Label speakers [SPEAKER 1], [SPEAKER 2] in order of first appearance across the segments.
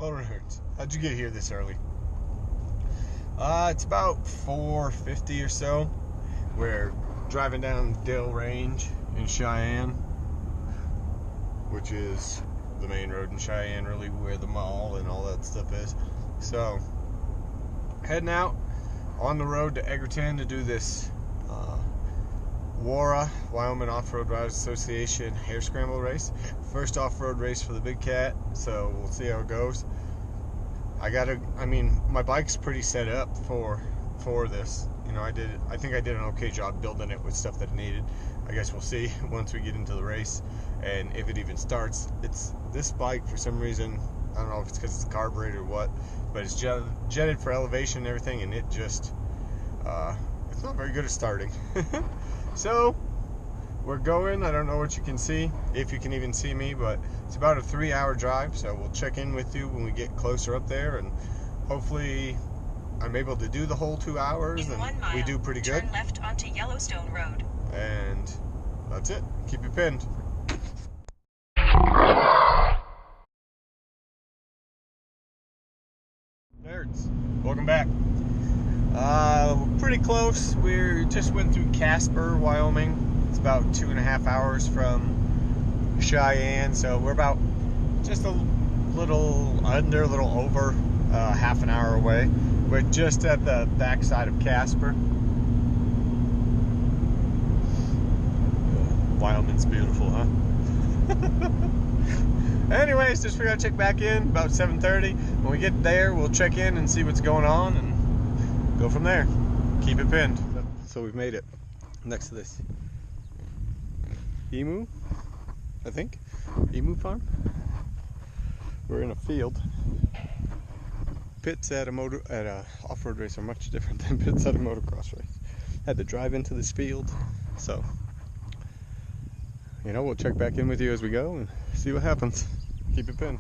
[SPEAKER 1] Motor hurts. How'd you get here this early? It's about 4:50 or so. We're driving down Dale Range in Cheyenne, which is the main road in Cheyenne, really, where the mall and all that stuff is. So, heading out on the road to Edgerton to do this WORRA, Wyoming Off-Road Riders Association Hare Scramble race. First off-road race for the BigCat, so we'll see how it goes. I mean, my bike's pretty set up for this. You know, I think I did an okay job building it with stuff that it needed. I guess we'll see once we get into the race, and if it even starts. It's this bike, for some reason, I don't know if it's because it's the carburetor or what, but it's jetted for elevation and everything, and it just, it's not very good at starting. So, we're going. I don't know what you can see, if you can even see me, but it's about a 3-hour drive, so we'll check in with you when we get closer up there, and hopefully I'm able to do the whole 2 hours, and we do pretty good.
[SPEAKER 2] Turn left onto Yellowstone Road.
[SPEAKER 1] And that's it. Keep it pinned. Nerds, welcome back. We're pretty close. We just went through Casper, Wyoming. It's about 2.5 hours from Cheyenne, so we're about just a little over half an hour away. We're just at the backside of Casper. Wyoming's beautiful, huh? Anyways, just figured I'd check back in about 7:30. When we get there, we'll check in and see what's going on and go from there. Keep it pinned. So we've made it next to this emu, I think, emu farm. We're in a field. Pits at a off-road race are much different than pits at a motocross race. Had to drive into this field, so you know, we'll check back in with you as we go and see what happens. Keep it pinned.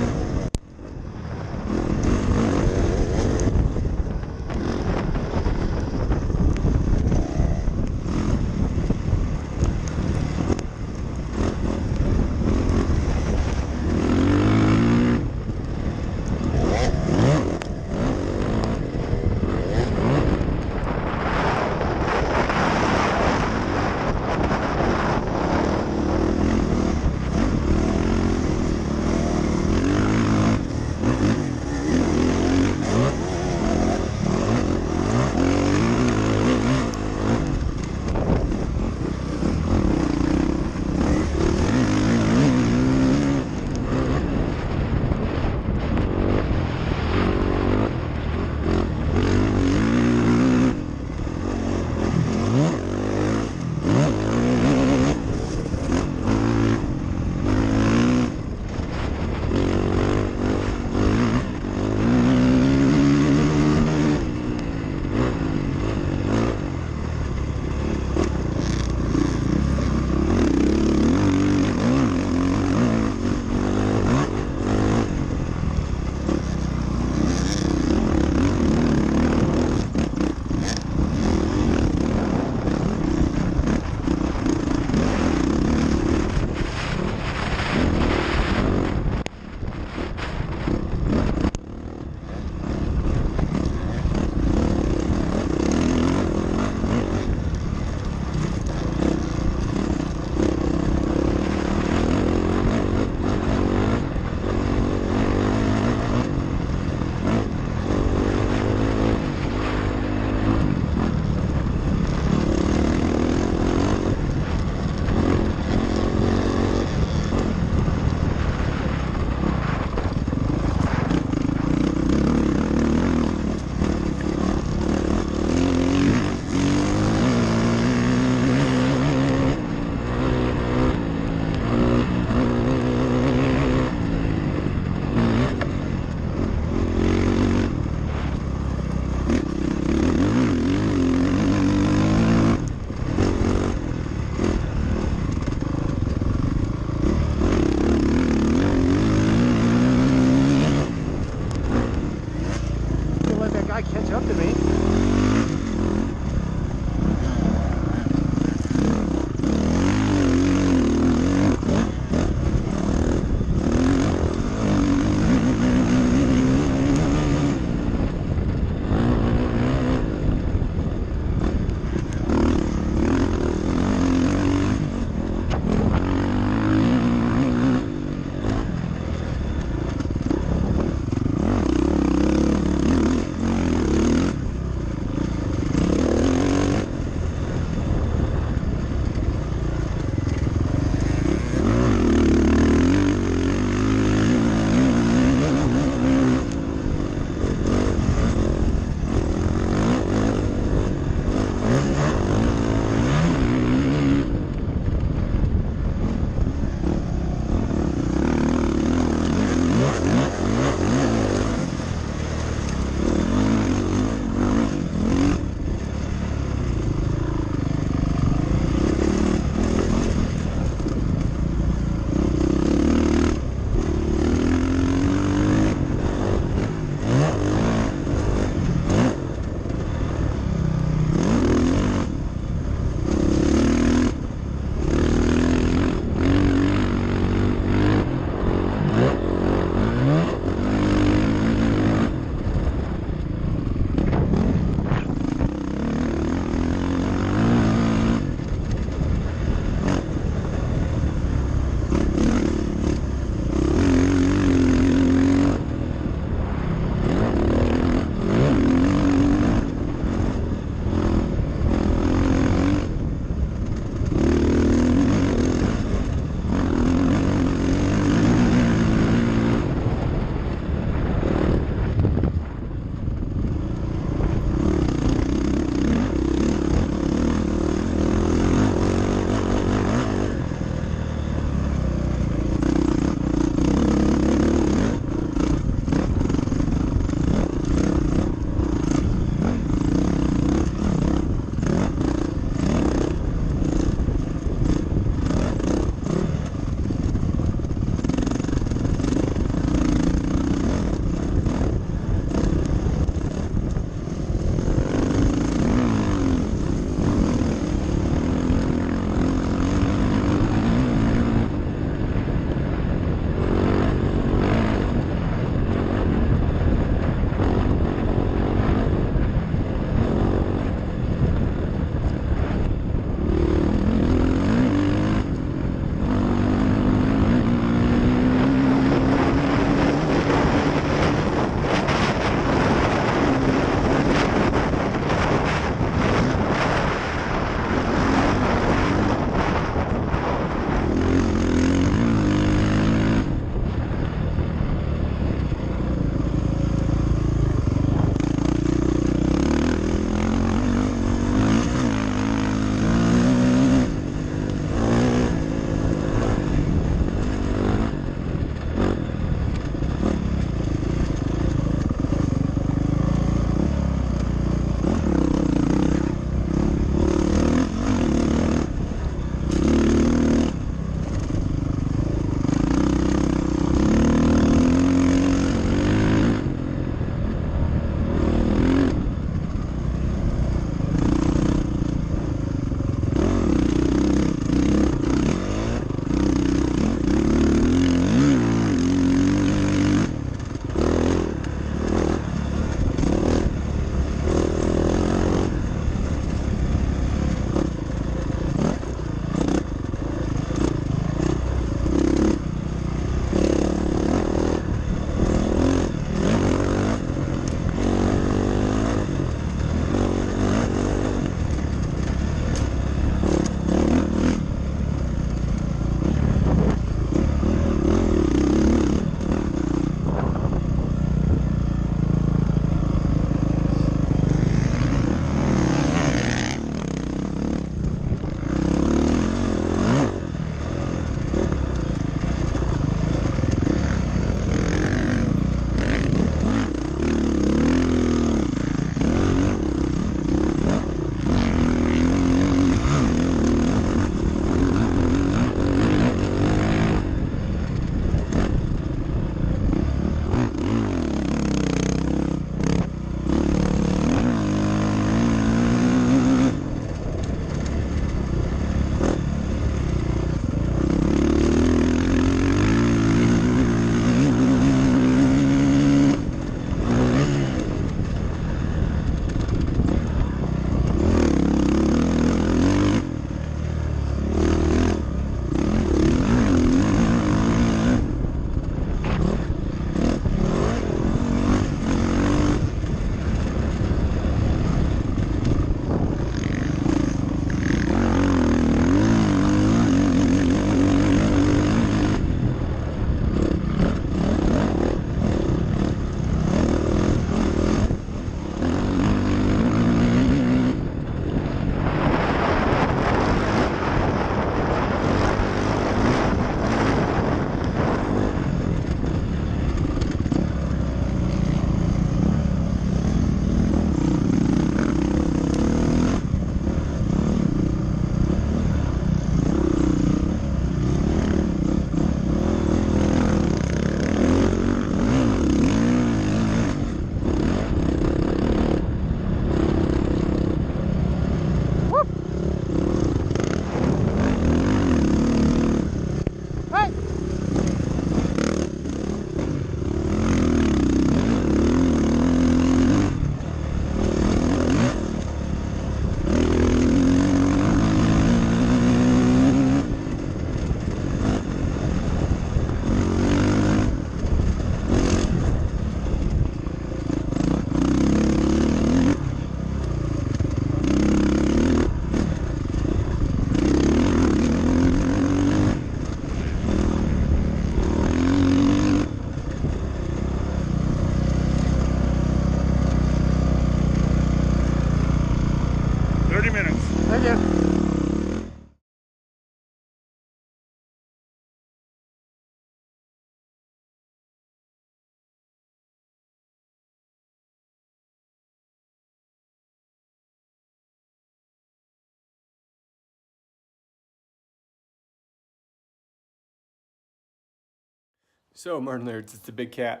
[SPEAKER 1] So, Murder Nerds, it's the BigCat.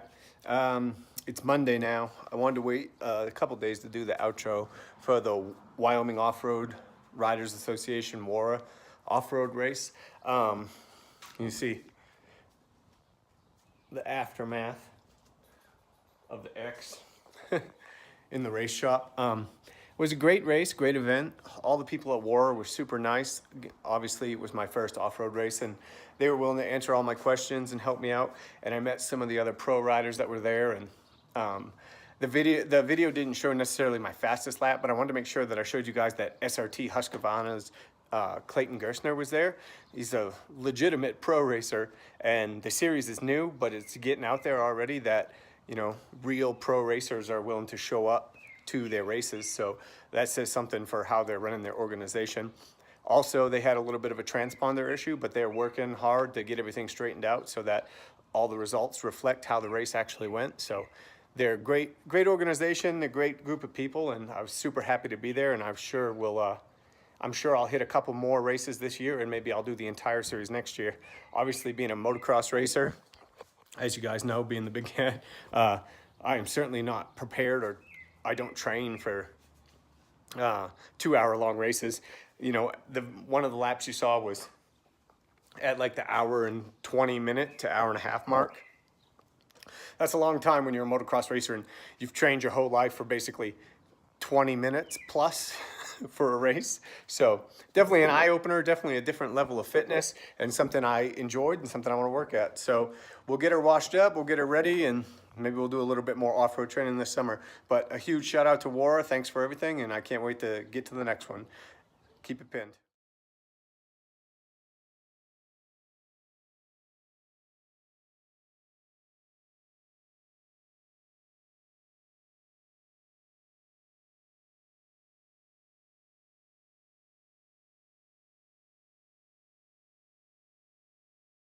[SPEAKER 1] It's Monday now. I wanted to wait a couple days to do the outro for the Wyoming Off-Road Riders Association WORRA off-road race. You see the aftermath of the X in the race shop. It was a great race, great event. All the people at WORRA were super nice. Obviously, it was my first off-road race, and they were willing to answer all my questions and help me out. And I met some of the other pro riders that were there. And the video didn't show necessarily my fastest lap, but I wanted to make sure that I showed you guys that SRT Husqvarna's Clayton Gerstner was there. He's a legitimate pro racer, and the series is new, but it's getting out there already that, you know, real pro racers are willing to show up to their races. So that says something for how they're running their organization. Also, they had a little bit of a transponder issue, but they're working hard to get everything straightened out so that all the results reflect how the race actually went. So they're a great organization, a great group of people, and I was super happy to be there. And I'm sure I'll hit a couple more races this year, and maybe I'll do the entire series next year. Obviously, being a motocross racer, as you guys know, being the BigCat, I am certainly not prepared, or I don't train for 2-hour-long races. You know, one of the laps you saw was at like the 1:20 to 1.5 hour mark. That's a long time when you're a motocross racer and you've trained your whole life for basically 20 minutes plus for a race. So definitely an eye-opener, definitely a different level of fitness, and something I enjoyed and something I want to work at. So we'll get her washed up, we'll get her ready, and maybe we'll do a little bit more off-road training this summer. But a huge shout out to WORRA. Thanks for everything, and I can't wait to get to the next one. Keep it pinned.